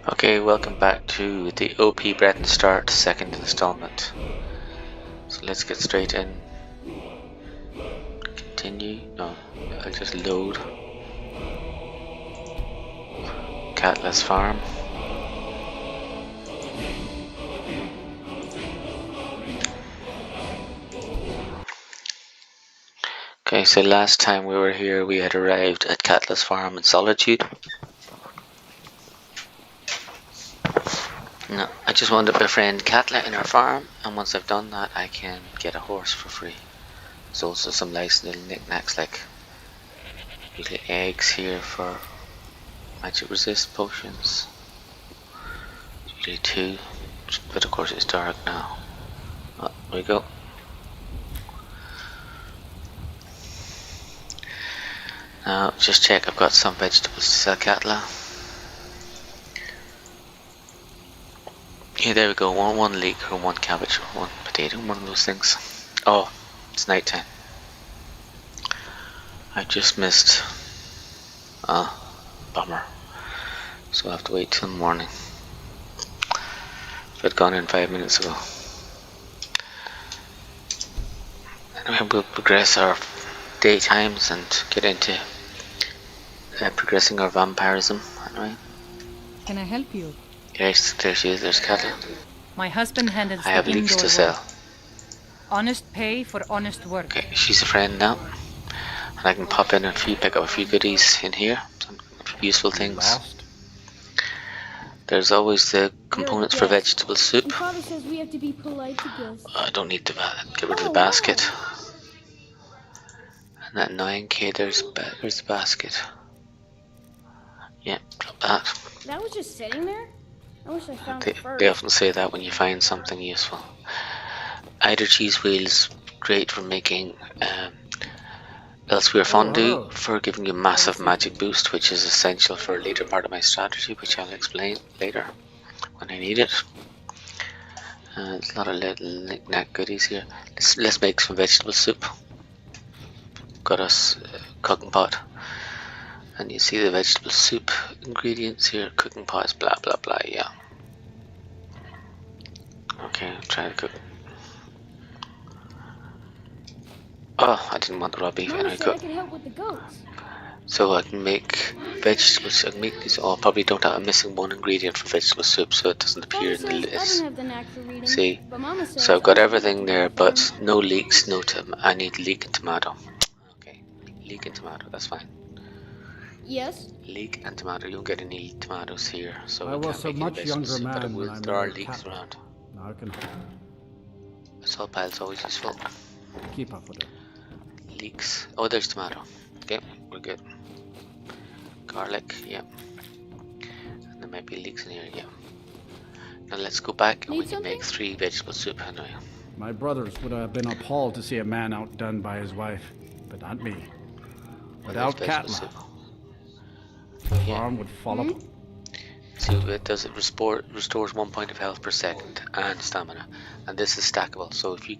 Okay, welcome back to the OP Breton Start second installment. So let's get straight in. Continue. No, I'll just load Katla's farm. Okay, so last time we were here, we had arrived at Katla's farm in Solitude. No, I just want to befriend Katla in her farm, and once I've done that, I can get a horse for free. There's also some nice little knickknacks like usually eggs here for magic resist potions. Usually 2, but of course it's dark now. Oh, there we go. Now just check I've got some vegetables to sell Katla. Yeah, there we go. One leek or one cabbage or one potato, one of those things. Oh, it's night time. I just missed. Bummer. So I'll have to wait till the morning. If I'd gone in 5 minutes ago. Anyway, we'll progress our daytimes and get into progressing our vampirism. Anyway. Can I help you? Yes, there she is. There's Katla. My husband handles I have the leeks to indoor sell. work. Honest pay for honest work. Okay, she's a friend now. And I can pop in pick up a few goodies in here. Some useful things. Lost? There's always the components for vegetable soup. Father says we have to be polite to guests. I don't need to get rid of the basket. And that 9k, there's the basket. Yeah, drop that. That was just sitting there? I wish I found it first. They often say that when you find something useful. Eider cheese wheels, great for making elsewhere fondue, for giving you massive magic boost, which is essential for a later part of my strategy, which I'll explain later when I need it. There's a lot of little knick-knack goodies here. Let's make some vegetable soup. Got us a cooking pot. And you see the vegetable soup ingredients here. Cooking pots, blah blah blah, yeah. Okay, I'll try to cook. Oh, I didn't want the raw beef. Mama Anyway, said I could help with the goats. so I can make vegetables. I can make these. Oh, I probably don't have. I'm missing one ingredient for vegetable soup, so it doesn't appear Father in the says I list. don't have the knack for reading. See, But Mama says so I've got I everything there, but no leeks, no I need leek and tomato. Okay, leek and tomato. That's fine. Yes. Leek and tomato. You don't get any tomatoes here, so I we was can't a make any much vegetable younger soup, but man when I there are married leeks Katla. around. Now I can A salt pile's always useful. keep up with it. Leeks. Oh, there's tomato. Okay, we're good. Garlic, yeah. And there might be leeks in here, yeah. Now let's go back and Need we can something? make 3 vegetable soup anyway. My brothers would have been appalled to see a man outdone by his wife, but not me. Without There's vegetable Katla, soup. the Yeah. farm would fall apart. See what it does, it restores 1 point of health per second and stamina. And this is stackable, so if you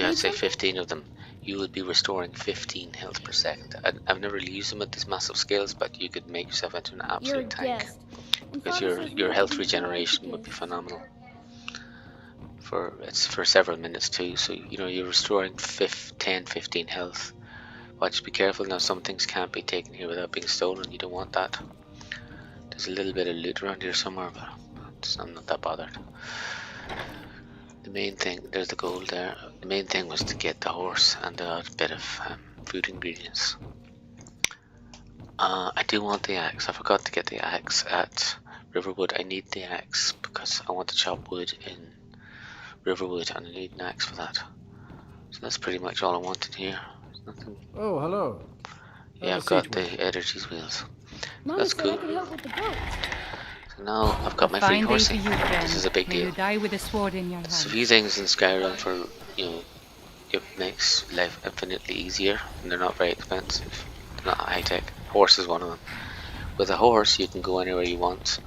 had say 15 of them, you would be restoring 15 health per second. I've never really used them at these massive scales, but you could make yourself into an You're a absolute tank. guest. And Because Father says we your have health to be polite to regeneration would be guests. phenomenal. It's for several minutes too, so you're restoring 10, 15 health. Watch, be careful now, some things can't be taken here without being stolen, you don't want that. There's a little bit of loot around here somewhere, but I'm not that bothered. The main thing, there's the gold there, the main thing was to get the horse and the odd bit of food ingredients. I do want the axe. I forgot to get the axe at Riverwood. I need the axe because I want to chop wood in Riverwood and I need an axe for that. So that's pretty much all I wanted here. There's nothing. Oh, hello. Yeah, I've got the energy's wheels. Mama That's said cool. I could help with the goats. So now I've got my free Fine day to horsey. you, friend. This is a big May deal. you die with a sword in your There's a hand. few things in Skyrim for, it makes life infinitely easier and they're not very expensive. They're not high tech. Horse is one of them. With a horse you can go anywhere you want.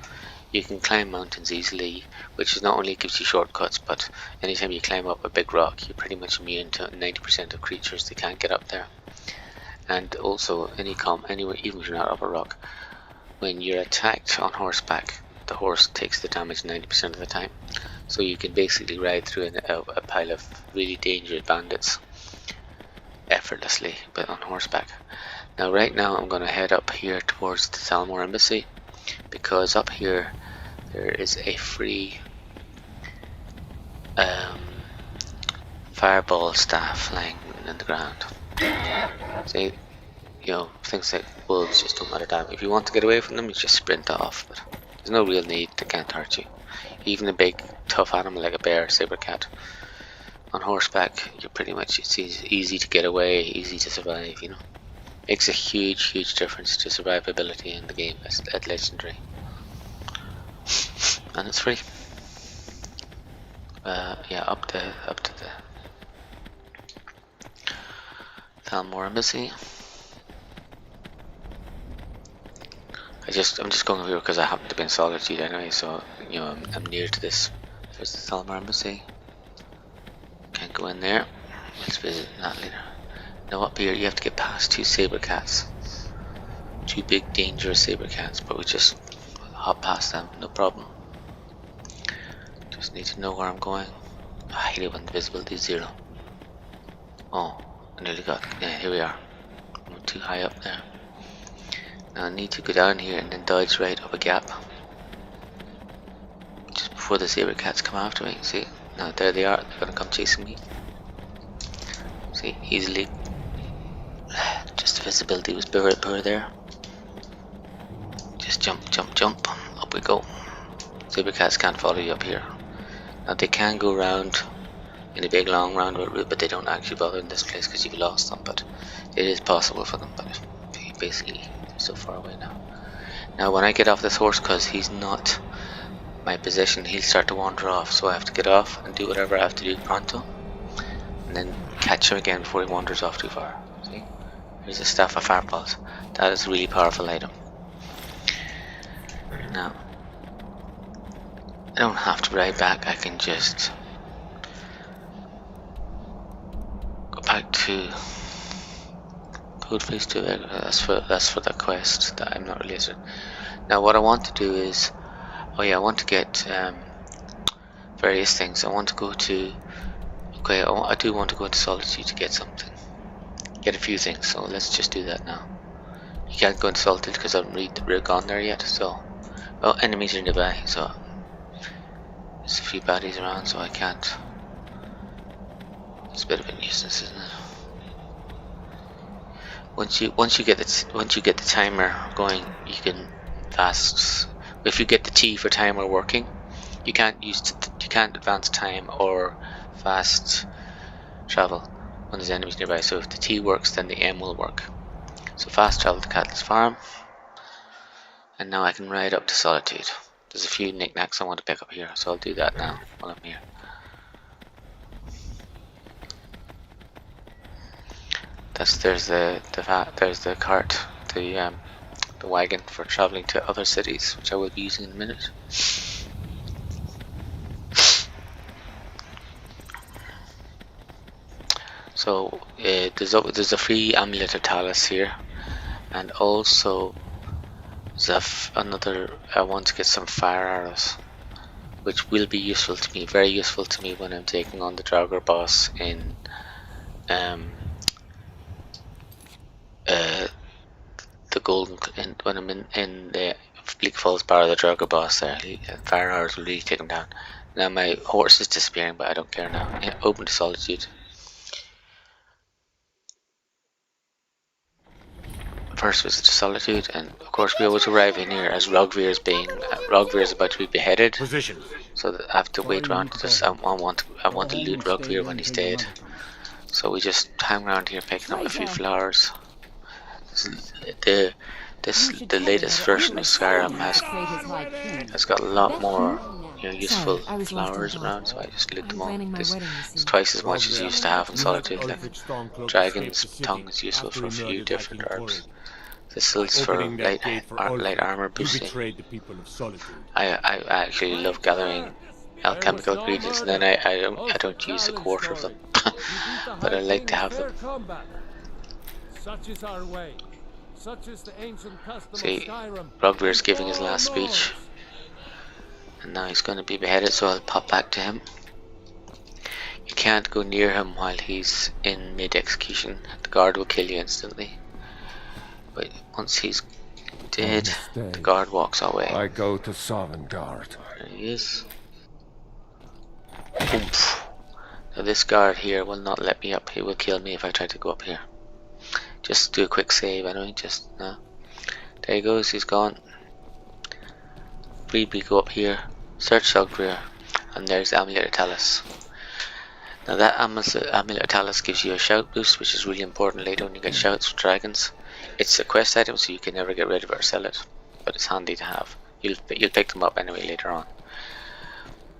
You can climb mountains easily, which is not only gives you shortcuts, but anytime you climb up a big rock, you're pretty much immune to 90% of creatures that can't get up there. And also, anywhere, even if you're not up a rock, when you're attacked on horseback, the horse takes the damage 90% of the time. So you can basically ride through a pile of really dangerous bandits effortlessly, but on horseback. Now right now I'm going to head up here towards the Thalmor Embassy, because up here there is a free fireball staff lying in the ground. See, you know, things like wolves just don't matter damn. If you want to get away from them, you just sprint off, but there's no real need, they can't hurt you. Even a big tough animal like a bear, saber cat, on horseback, you're pretty much, it's easy to get away, easy to survive, you know. Makes a huge difference to survivability in the game at Legendary. And it's free. Yeah, up to the Thalmor Embassy. I'm just going over here because I happen to be in Solitude anyway, so you know I'm near to this. There's the Thalmor Embassy. Can't go in there. Let's visit that later. Now up here you have to get past two saber cats. Two big dangerous saber cats, but we just hop past them, no problem. Just need to know where I'm going. I hate it when the visibility is 0. Oh, I nearly got, yeah, here we are. I'm too high up there. Now I need to go down here and then dodge right up a gap. Just before the saber cats come after me, see? Now there they are, they're gonna come chasing me. See, easily. Just the visibility was poor there. Just jump, up we go. Saber cats can't follow you up here. Now they can go around in a big long roundabout route, but they don't actually bother in this place because you've lost them, but it is possible for them, but basically they're so far away now. Now when I get off this horse, because he's not my position, he'll start to wander off, so I have to get off and do whatever I have to do pronto, and then catch him again before he wanders off too far. See? Here's a staff of fireballs. That is a really powerful item. Now I don't have to ride back, I can just go back to Code Phase 2. That's for the quest that I'm not really interested in. Now what I want to do is, oh yeah, I want to get various things. I want to go to, okay, I do want to go to Solitude to get something. Get a few things, so let's just do that now. You can't go into Solitude because I haven't really gone there yet, so, well, enemies are nearby, so there's a few baddies around, so I can't. It's a bit of a nuisance, isn't it? Once you get the timer going, you can fast. If you get the T for timer working, you can't advance time or fast travel when there's enemies nearby. So if the T works, then the M will work. So fast travel to Katla's farm, and now I can ride up to Solitude. There's a few knickknacks I want to pick up here, so I'll do that now while I'm here. There's the cart, the wagon for traveling to other cities, which I will be using in a minute. So there's a free amulet of Talus here, and also there's another. I want to get some fire arrows, which will be useful to me, very useful to me when I'm taking on the Draugr boss in the golden, when I'm in the Bleak Falls Bar, the Draugr boss there, fire arrows will really take him down. Now my horse is disappearing, but I don't care now. Yeah, open to Solitude. First visit to Solitude, and of course we always arrive in here as Rogvir is about to be beheaded. Position. So I have to wait around. I want to loot Rogvir when he's dead. So we just hang around here picking up a few flowers. The latest version of Skyrim has got a lot more useful flowers around, so I just loot them all. It's twice as much as you used to have in Solitude. Like Dragon's Tongue is useful for a few different herbs. Thistles for light armor boosting. I actually love gathering alchemical ingredients, and then I don't use a quarter of them, but I like to have them. Such is our way. Such is the ancient custom See, of Skyrim. Rugbear's giving his All last speech. Lords. And now he's going to be beheaded, so I'll pop back to him. You can't go near him while he's in mid-execution. The guard will kill you instantly. But once he's dead, the guard walks away. I go to Sovngarde. There he is. Oomph. Now this guard here will not let me up. He will kill me if I try to go up here. Just do a quick save anyway. Just no. There he goes. He's gone. We go up here. Search Sogreer, and there's Amulet of Talus. Now that Amulet of Talus gives you a shout boost, which is really important later when you get shouts from dragons. It's a quest item, so you can never get rid of it or sell it, but it's handy to have. You'll pick them up anyway later on.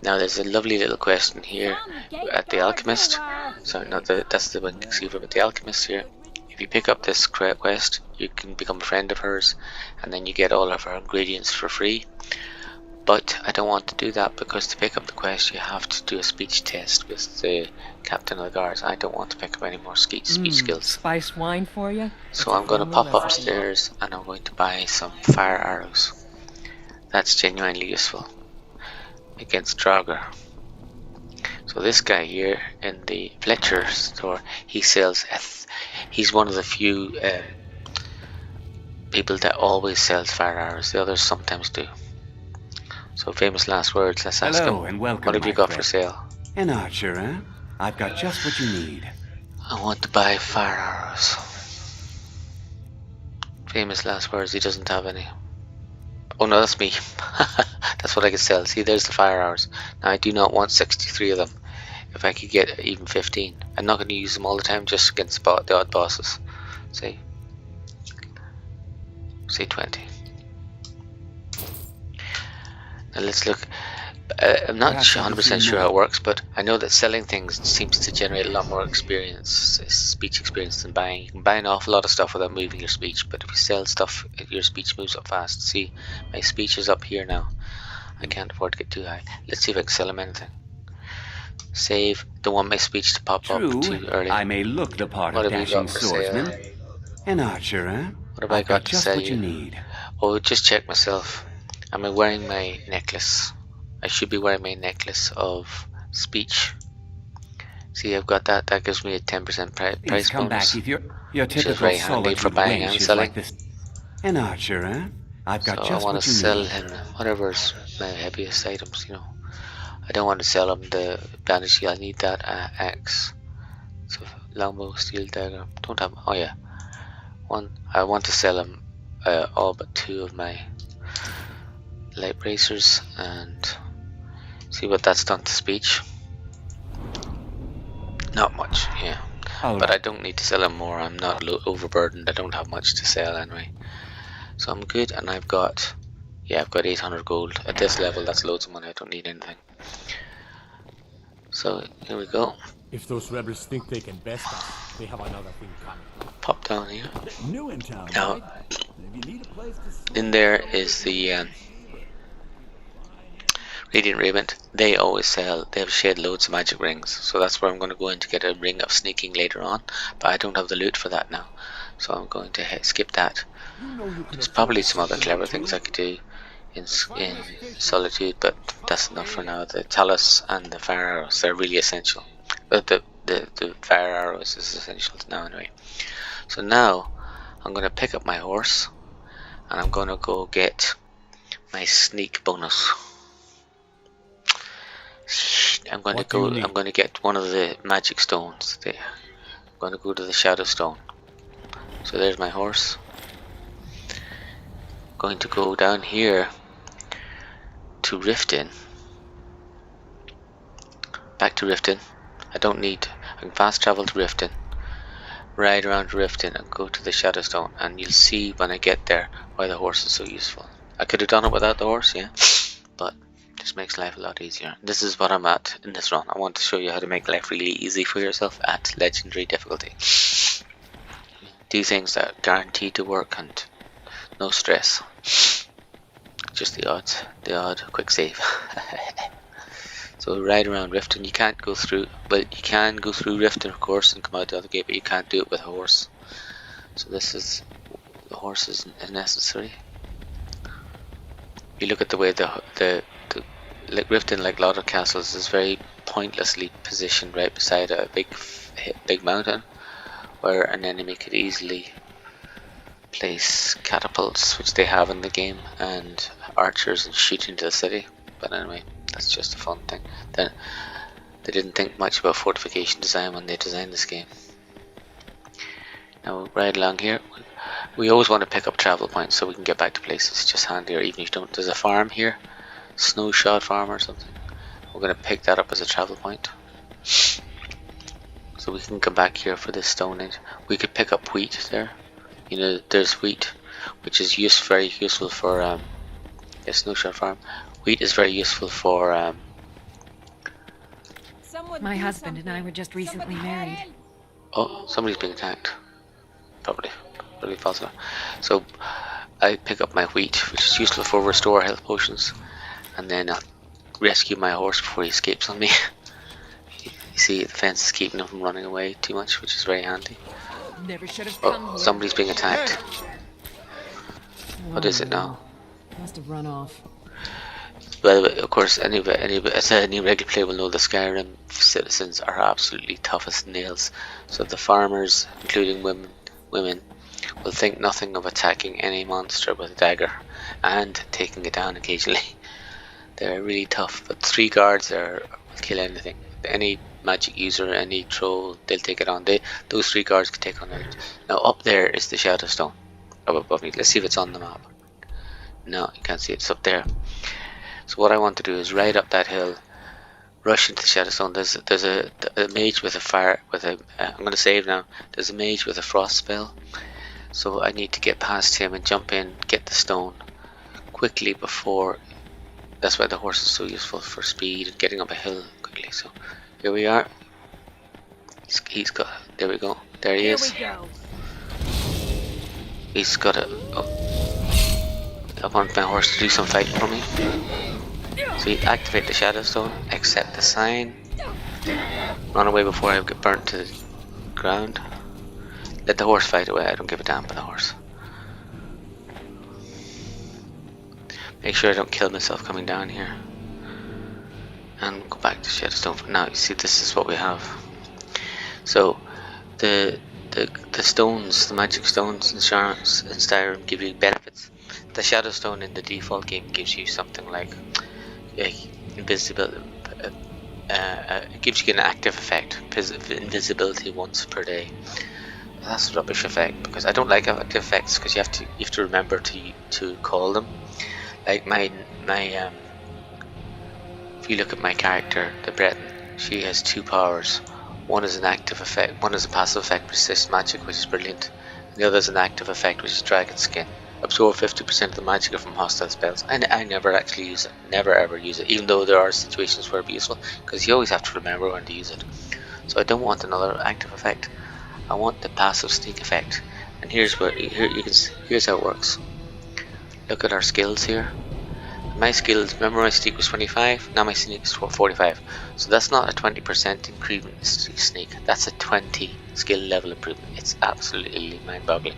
Now there's a lovely little quest in here at the Alchemist. Sorry, no, that's the one you see from the Alchemist here. If you pick up this quest, you can become a friend of hers, and then you get all of her ingredients for free. But I don't want to do that, because to pick up the quest you have to do a speech test with the captain of the guards. I don't want to pick up any more speech skills. Spice wine for you? So I'm going to pop upstairs and I'm going to buy some fire arrows. That's genuinely useful against Draugr. So this guy here in the Fletcher store, he sells. He's one of the few people that always sells fire arrows. The others sometimes do. So famous last words. Let's ask him. And welcome, What have you got for sale? An archer, eh? I've got just what you need. I want to buy fire arrows. Famous last words. He doesn't have any. Oh no, that's me. That's what I could sell. See, there's the fire arrows. Now I do not want 63 of them. If I could get even 15. I'm not going to use them all the time, just against the odd bosses. Say 20. Now let's look. I'm not 100% sure how it works, but I know that selling things seems to generate a lot more speech experience than buying. You can buy an awful lot of stuff without moving your speech, but if you sell stuff, your speech moves up fast. See, my speech is up here now. I can't afford to get too high. Let's see if I can sell him anything. Save. Don't want my speech to pop up too early. I may look the part What of have you dashing got for swordsman. sale? An archer, eh? What have I I've got to just sell what you you? need. Oh, just check myself. Am I wearing my necklace? I should be wearing my necklace of speech. See, I've got that. That gives me a 10% Please price come bonus. back if your which is typical very handy for Solitude buying wench and is selling. like this. An archer, eh? I've got So I just want what to you sell need. him whatever's my heaviest items, you know. I don't want to sell him the bandage shield. I need that axe. So longbow, steel dagger. Don't have. Oh yeah, one. I want to sell him all but 2 of my light bracers and see what that's done to speech. Not much, yeah. But I don't need to sell him more. I'm not overburdened. I don't have much to sell anyway. So I'm good, and I've got 800 gold. At this level, that's loads of money. I don't need anything. So here we go. If those rebels think they can best us, they have another thing coming. Pop down here. New in town, Now, right? If you need a place to sleep. in there is the Radiant Raiment. They always sell. They have shed loads of magic rings. So that's where I'm going to go in to get a ring of sneaking later on. But I don't have the loot for that now. So I'm going to skip that. There's probably some other clever things I could do in Solitude, but that's enough for now. The Talus and the fire arrows, they're really essential. The fire arrows is essential now anyway. So now I'm going to pick up my horse and I'm going to go get my sneak bonus. I'm going to get one of the magic stones. I'm going to go to the shadow stone. So there's my horse. Going to go down here to Riften. Back to Riften. I can fast travel to Riften, ride around to Riften and go to the shadow stone, and you'll see when I get there why the horse is so useful. I could have done it without the horse, yeah, but this makes life a lot easier. This is what I'm at in this run. I want to show you how to make life really easy for yourself at legendary difficulty. Do things that are guaranteed to work and no stress. Just the odd quick save. So ride around Riften. You can't go through, but you can go through Riften of course and come out the other gate, but you can't do it with a horse. So this is the horse is necessary. You look at the way the like Riften, like a lot of castles, is very pointlessly positioned right beside a big mountain, where an enemy could easily place catapults, which they have in the game, and archers, and shoot into the city. But anyway, that's just a fun thing. Then they didn't think much about fortification design when they designed this game. Now right along here, we always want to pick up travel points so we can get back to places. It's just handier, even if you don't. There's a farm here, Snowshot Farm or something. We're going to pick that up as a travel point, so we can come back here for this stone age. We could pick up wheat there. You know, there's wheat, which is very useful for Snowshot Farm. Wheat is very useful for My husband and I were just recently married. oh, somebody's being attacked. Probably false alarm. So I pick up my wheat, which is useful for restore health potions, and then I'll rescue my horse before he escapes on me. You see, the fence is keeping him from running away too much, which is very handy. Never should have come Oh, here. somebody's being attacked. What is it now? Must have run off. Well, of course, any regular player will know the Skyrim citizens are absolutely tough as nails. So the farmers, including women, will think nothing of attacking any monster with a dagger and taking it down occasionally. They're really tough, but 3 guards will kill anything. Any magic user, any troll, they'll take it on. Those 3 guards can take on it. Now up there is the Shadowstone up above me. Let's see if it's on the map. No, you can't see it. It's up there. So what I want to do is ride up that hill, rush into the Shadowstone. There's a mage with a fire, I'm going to save now. There's a mage with a frost spell, so I need to get past him and jump in, get the stone quickly before. That's why the horse is so useful for speed and getting up a hill quickly. So here we are. He's got. There we go. There he is. He's got a. Oh. I want my horse to do some fighting for me. So you activate the Shadowstone, accept the sign, run away before I get burnt to the ground. Let the horse fight away. I don't give a damn about the horse. Make sure I don't kill myself coming down here. And go back to Shadowstone. Now you see, this is what we have. So the stones, the magic stones in Skyrim give you benefits. The Shadowstone in the default game gives you something like invisibility. It gives you an active effect, invisibility once per day. That's a rubbish effect, because I don't like active effects, because you have to remember to call them. Like my if you look at my character, the Breton, she has 2 powers. One is an active effect, one is a passive effect, resist magic, which is brilliant. And the other is an active effect, which is dragon skin. Absorb 50% of the magic from hostile spells. I never actually use it, never ever use it, even though there are situations where it'd be useful, because you always have to remember when to use it. So I don't want another active effect. I want the passive sneak effect. And here's how it works. Look at our skills here. My skills, remember my sneak was 25, now my sneak is 45. So that's not a 20% improvement in sneak, that's a 20 skill level improvement. It's absolutely mind-boggling.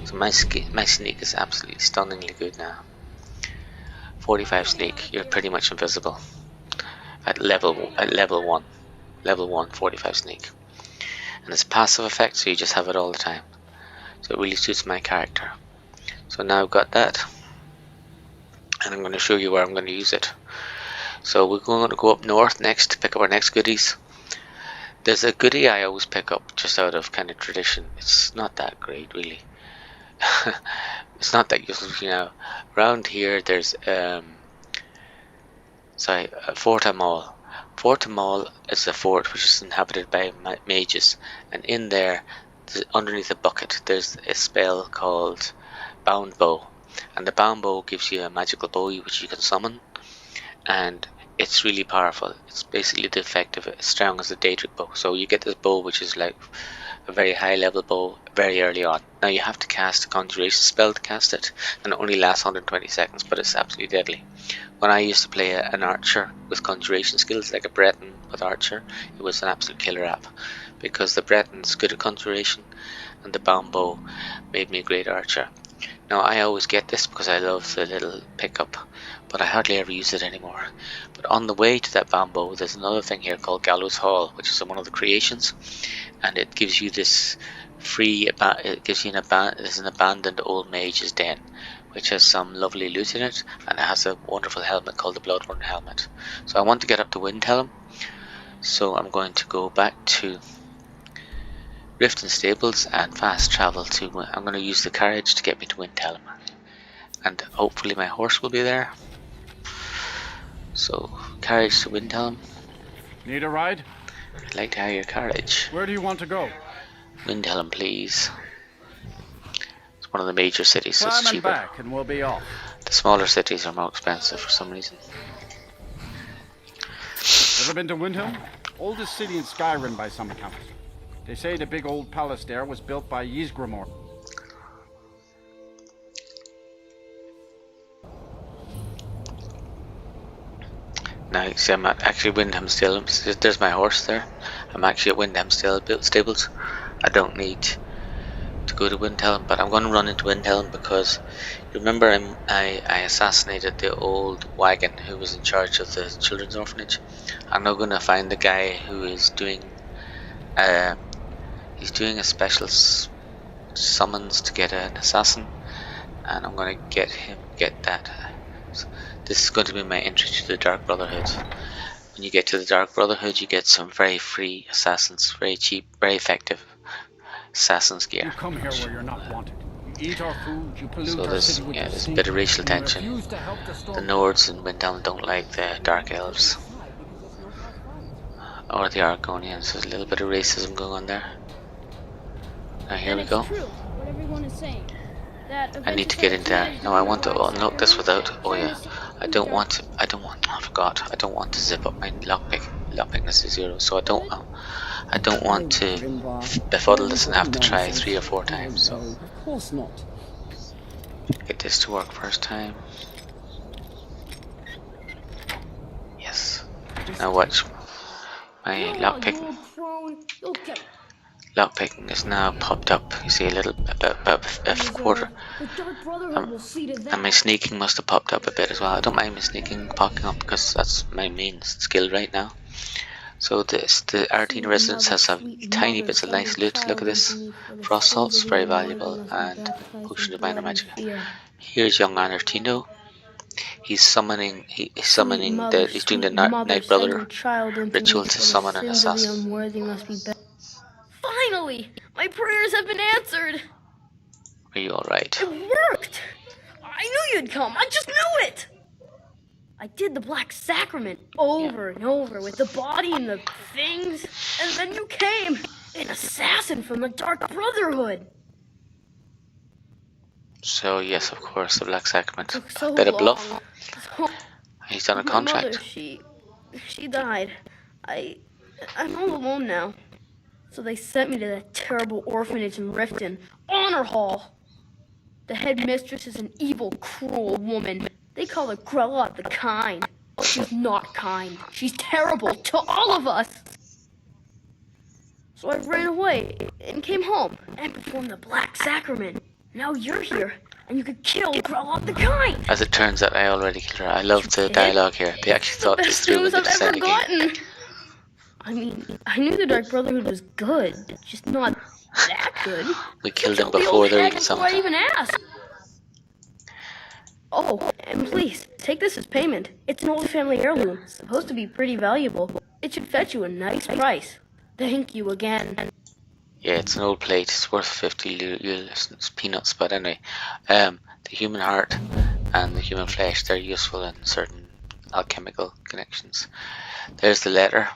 So my sneak is absolutely stunningly good now. 45 sneak, you're pretty much invisible at level 1. Level 1, 45 sneak. And it's passive effect, so you just have it all the time. So it really suits my character. So now I've got that, and I'm going to show you where I'm going to use it. So we're going to go up north next to pick up our next goodies. There's a goodie I always pick up just out of kind of tradition. It's not that great, really. It's not that useful, you know. Around here there's Fort Amal. Fort Amal is a fort which is inhabited by mages, and in there, underneath a bucket, there's a spell called Bound Bow, and the Bound Bow gives you a magical bow which you can summon, and it's really powerful. It's basically the effect of it, as strong as a Daedric bow. So you get this bow which is like a very high level bow very early on. Now you have to cast a conjuration spell to cast it, and it only lasts 120 seconds, but it's absolutely deadly. When I used to play an archer with conjuration skills, like a Breton with archer, it was an absolute killer app, because the Breton's good at conjuration and the bound bow made me a great archer. Now I always get this because I love the little pickup, but I hardly ever use it anymore. But on the way to that bamboo, there's another thing here called Gallows Hall, which is one of the creations, and it gives you this it gives you an abandoned old mage's den, which has some lovely loot in it, and it has a wonderful helmet called the Bloodhorn helmet. So I want to get up to Windhelm, so I'm going to go back to Riften Stables and fast travel to. I'm going to use the carriage to get me to Windhelm, and hopefully my horse will be there. So carriage to Windhelm. Need a ride? I'd like to hire your carriage. Where do you want to go? Windhelm, please. It's one of the major cities, so it's Climb and cheaper. back and we'll be off. The smaller cities are more expensive for some reason. Ever been to Windhelm? Oldest city in Skyrim by some accounts. They say the big old palace there was built by Ysgramor. Now you see I'm at actually Windhelm still. There's my horse there. I'm actually at Windhelm Stables. I don't need to go to Windhelm, but I'm going to run into Windhelm because you remember I assassinated the old wagon who was in charge of the children's orphanage. I'm now going to find the guy who is doing he's doing a special summons to get an assassin, and I'm going to get that. So this is going to be my entry to the Dark Brotherhood. When you get to the Dark Brotherhood, you get some very free assassins, very cheap, very effective assassin's gear. You come here where you're not wanted. You eat our food, you pollute So our there's city with your there's a stink, bit of racial and you tension. refuse to help the storm. The Nords in Windhelm don't like the Dark Elves or the Argonians. There's a little bit of racism going on there. Now here we And go. it's true, what everyone is saying. That I need to get into that. No, I want to unlock this without. Oh yeah, I don't want. I forgot. I don't want to zip up my lockpick. Lockpickness is 0, so I don't want to befuddle this and have to try 3 or 4 times. So Of course not. get this to work first time. Yes. Now watch. My lockpicking is now popped up. You see a little about a quarter. And my sneaking must have popped up a bit as well. I don't mind my sneaking popping up because that's my main skill right now. So the Artine residence has some tiny bits of nice loot. Look at this. Frost salts, very valuable, and potion of minor magic. Here's young Artino. He's summoning. He's doing the Night Brother ritual to summon an assassin. Finally! My prayers have been answered! Are you alright? It worked! I knew you'd come! I just knew it! I did the Black Sacrament over and over with the body and the things, and then you came! An assassin from the Dark Brotherhood! So yes, of course, the Black Sacrament. Took so Bit of long. bluff. So, He's done a my contract. mother, she died. I'm all alone now. So they sent me to that terrible orphanage in Riften, Honor Hall. The headmistress is an evil, cruel woman. They call her Grella the Kind. She's not kind. She's terrible to all of us. So I ran away and came home and performed the Black Sacrament. Now you're here, and you could kill Grella the Kind. As it turns out, I already killed her. I love the dialogue here. They actually thought this Best through in news the I've ever descent game. gotten. I mean, I knew the Dark Brotherhood was good, just not that good. We killed them Killed the before old they're hag even before I summoned. even asked. Oh, and please, take this as payment. It's an old family heirloom, supposed to be pretty valuable. It should fetch you a nice price. Thank you again. Yeah, it's an old plate. It's worth 50 it's peanuts. But anyway, the human heart and the human flesh, they're useful in certain alchemical connections. There's the letter.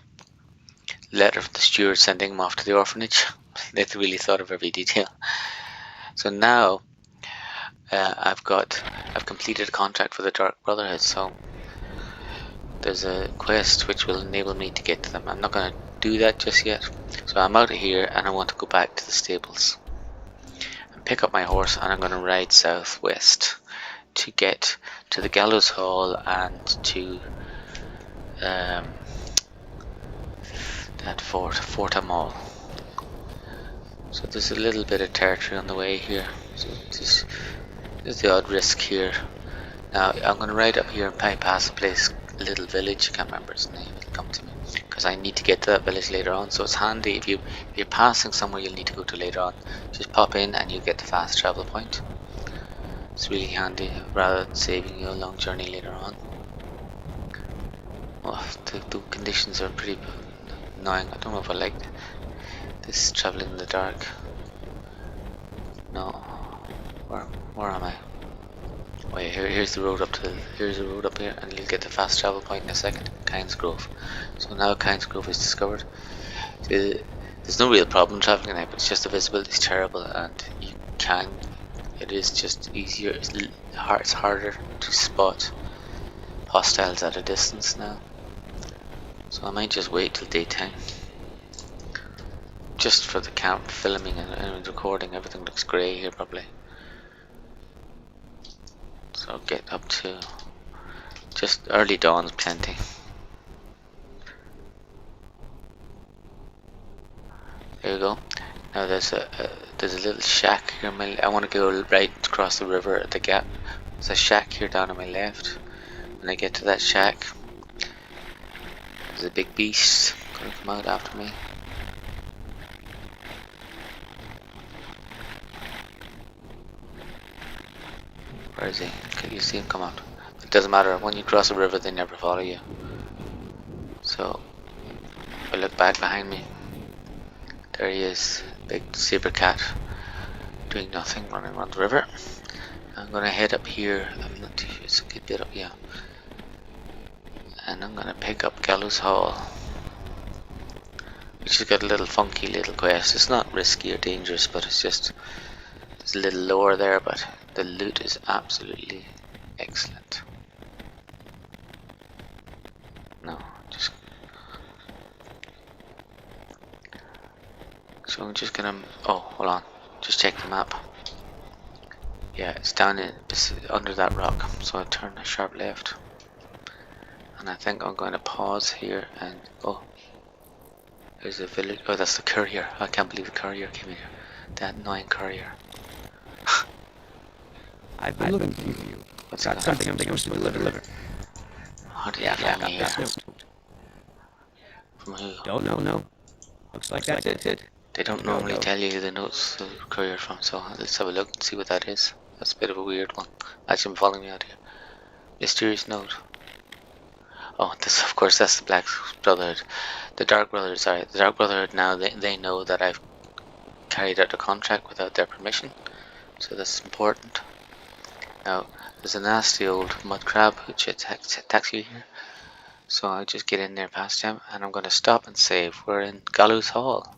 Letter from the steward sending him off to the orphanage. They really thought of every detail. So now I've completed a contract for the Dark Brotherhood. So there's a quest which will enable me to get to them. I'm not going to do that just yet. So I'm out of here and I want to go back to the stables and pick up my horse, and I'm going to ride southwest to get to the Gallows Hall and to that Fort Amal. So there's a little bit of territory on the way here. So just There's the odd risk here. Now I'm going to ride up here and bypass a place, a little village. I can't remember its name. It'll come to me because I need to get to that village later on. So it's handy if you're passing somewhere you'll need to go to later on. Just pop in and you get the fast travel point. It's really handy rather than saving you a long journey later on. Oh, the conditions are pretty annoying. I don't know if I like this traveling in the dark. No, where am I? Wait, here's the road up here, and you'll get the fast travel point in a second. Kynes Grove. So now Kynes Grove is discovered. There's no real problem traveling at night, but it's just the visibility is terrible, and it is just easier. It's harder to spot hostiles at a distance now. So I might just wait till daytime. Just for the camp filming and recording, everything looks grey here probably. So get up to just early dawn's plenty. There you go. Now there's a little shack here. I want to go right across the river at the gap. There's a shack here down on my left. When I get to that shack, there's a big beast gonna come out after me. Where is he? Can you see him come out? It doesn't matter. When you cross the river, they never follow you. So I look back behind me. There he is, big saber cat, doing nothing, running around the river. I'm gonna head up here. I'm not too sure. It's a good bit up, yeah. And I'm gonna pick up Gallows Hall, which has got a little funky little quest. It's not risky or dangerous, but it's a little lower there. But the loot is absolutely excellent. No, just. So I'm just gonna. Oh, hold on. Just check the map. Yeah, it's down under that rock. So I turn a sharp left, and I think I'm going to pause here and there's a village. Oh, that's the courier. I can't believe the courier came in here. That annoying courier. I've been looking for you. What's Got something I'm supposed to deliver. How did you find me here? From who? Don't know, no. Looks like that's it. They don't normally tell you the notes the courier from, so let's have a look and see what that is. That's a bit of a weird one. Actually, I'm following me out here. Mysterious note. Oh, this, of course, that's the Black Brotherhood. The Dark Brotherhood, sorry. The Dark Brotherhood now, they know that I've carried out a contract without their permission. So that's important. Now, there's a nasty old mud crab which attacks you here. So I'll just get in there past him, and I'm going to stop and save. We're in Gallows Hall.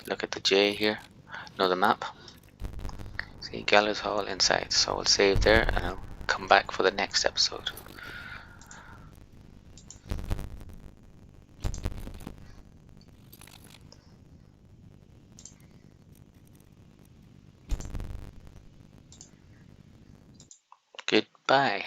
Look at the J here. No, the map. See, Gallows Hall inside. So I'll save there, and I'll come back for the next episode. Goodbye.